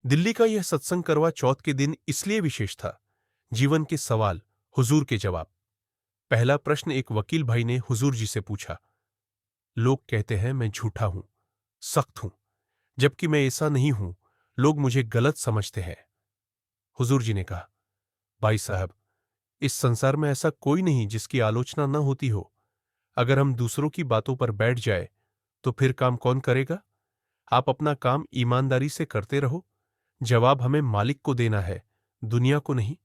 दिल्ली का यह सत्संग करवा चौथ के दिन इसलिए विशेष था। जीवन के सवाल, हुजूर के जवाब। पहला प्रश्न एक वकील भाई ने हुजूर जी से पूछा। लोग कहते हैं मैं झूठा हूं, सख्त हूं, जबकि मैं ऐसा नहीं हूं। लोग मुझे गलत समझते हैं। हुजूर जी ने कहा, भाई साहब, इस संसार में ऐसा कोई नहीं जिसकी आलोचना न होती हो। अगर हम दूसरों की बातों पर बैठ जाए तो फिर काम कौन करेगा? आप अपना काम ईमानदारी से करते रहो। जवाब हमें मालिक को देना है, दुनिया को नहीं।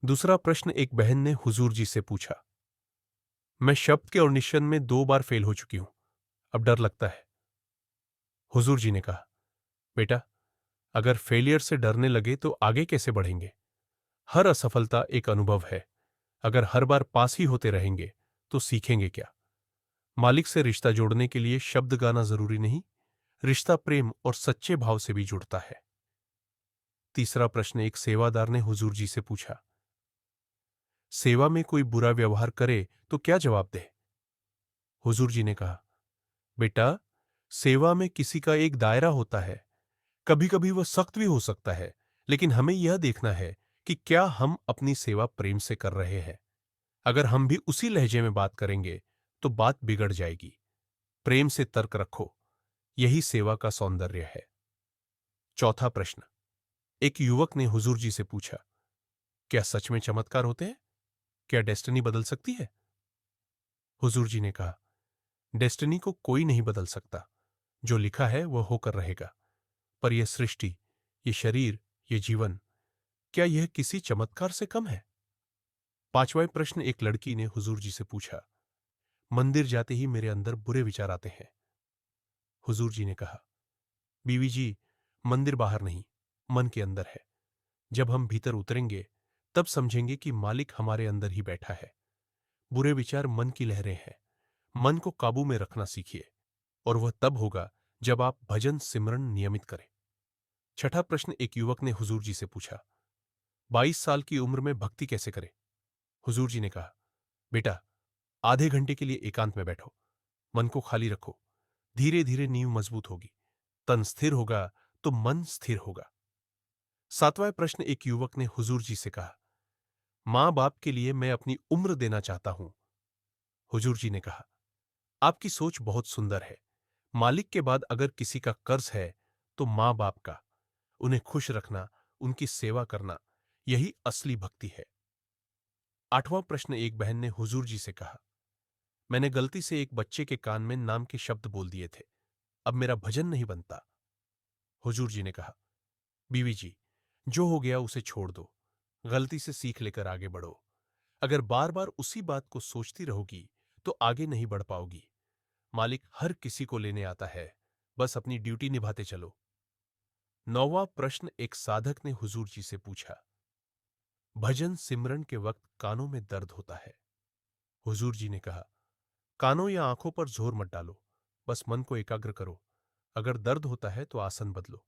दूसरा प्रश्न एक बहन ने हुजूर जी से पूछा। मैं शब्द के ऑडिशन में 2 बार फेल हो चुकी हूं, अब डर लगता है। हुजूर जी ने कहा, बेटा, अगर फेलियर से डरने लगे तो आगे कैसे बढ़ेंगे? हर असफलता एक अनुभव है। अगर हर बार पास ही होते रहेंगे तो सीखेंगे क्या? मालिक से रिश्ता जोड़ने के लिए शब्द गाना जरूरी नहीं, रिश्ता प्रेम और सच्चे भाव से भी जुड़ता है। तीसरा प्रश्न एक सेवादार ने हुजूर जी से पूछा। सेवा में कोई बुरा व्यवहार करे तो क्या जवाब दे? हुजूर जी ने कहा, बेटा, सेवा में किसी का एक दायरा होता है। कभी कभी वह सख्त भी हो सकता है, लेकिन हमें यह देखना है कि क्या हम अपनी सेवा प्रेम से कर रहे हैं। अगर हम भी उसी लहजे में बात करेंगे तो बात बिगड़ जाएगी। प्रेम से तर्क रखो, यही सेवा का सौंदर्य है। चौथा प्रश्न एक युवक ने हुजूर जी से पूछा। क्या सच में चमत्कार होते हैं? क्या डेस्टिनी बदल सकती है? हुजूर जी ने कहा, डेस्टिनी को कोई नहीं बदल सकता। जो लिखा है वह होकर रहेगा। पर यह सृष्टि, ये शरीर, ये जीवन, क्या यह किसी चमत्कार से कम है? पांचवा प्रश्न एक लड़की ने हुजूर जी से पूछा। मंदिर जाते ही मेरे अंदर बुरे विचार आते हैं। हुजूर जी ने कहा, बीवी जी, मंदिर बाहर नहीं, मन के अंदर है। जब हम भीतर उतरेंगे तब समझेंगे कि मालिक हमारे अंदर ही बैठा है। बुरे विचार मन की लहरें हैं। मन को काबू में रखना सीखिए, और वह तब होगा जब आप भजन सिमरन नियमित करें। छठा प्रश्न एक युवक ने हुजूर जी से पूछा। 22 साल की उम्र में भक्ति कैसे करें? हुजूर जी ने कहा, बेटा, आधे घंटे के लिए एकांत में बैठो, मन को खाली रखो। धीरे धीरे नींव मजबूत होगी। तन स्थिर होगा तो मन स्थिर होगा। सातवां प्रश्न एक युवक ने हुजूर जी से कहा। मां बाप के लिए मैं अपनी उम्र देना चाहता हूं। हुजूर जी ने कहा, आपकी सोच बहुत सुंदर है। मालिक के बाद अगर किसी का कर्ज है तो मां बाप का। उन्हें खुश रखना, उनकी सेवा करना, यही असली भक्ति है। आठवां प्रश्न एक बहन ने हुजूर जी से कहा। मैंने गलती से एक बच्चे के कान में नाम के शब्द बोल दिए थे। अब मेरा भजन नहीं बनता। हुजूर जी ने कहा, बीवी जी, जो हो गया उसे छोड़ दो। गलती से सीख लेकर आगे बढ़ो। अगर बार बार उसी बात को सोचती रहोगी तो आगे नहीं बढ़ पाओगी। मालिक हर किसी को लेने आता है, बस अपनी ड्यूटी निभाते चलो। नौवां प्रश्न एक साधक ने हुजूर जी से पूछा। भजन सिमरन के वक्त कानों में दर्द होता है। हुजूर जी ने कहा, कानों या आंखों पर जोर मत डालो, बस मन को एकाग्र करो। अगर दर्द होता है तो आसन बदलो।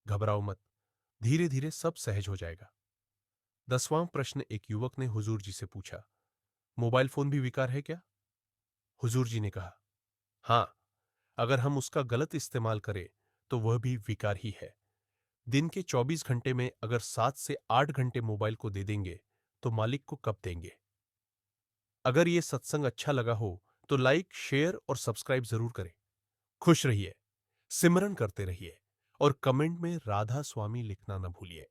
घबराओ मत, धीरे धीरे सब सहज हो जाएगा। 10वां प्रश्न एक युवक ने हुजूर जी से पूछा। मोबाइल फोन भी विकार है क्या? हुजूर जी ने कहा, हां, अगर हम उसका गलत इस्तेमाल करें तो वह भी विकार ही है। दिन के 24 घंटे में अगर 7 से 8 घंटे मोबाइल को दे देंगे तो मालिक को कब देंगे? अगर ये सत्संग अच्छा लगा हो तो लाइक, शेयर और सब्सक्राइब जरूर करें। खुश रहिए, सिमरन करते रहिए और कमेंट में राधा स्वामी लिखना न भूलिए।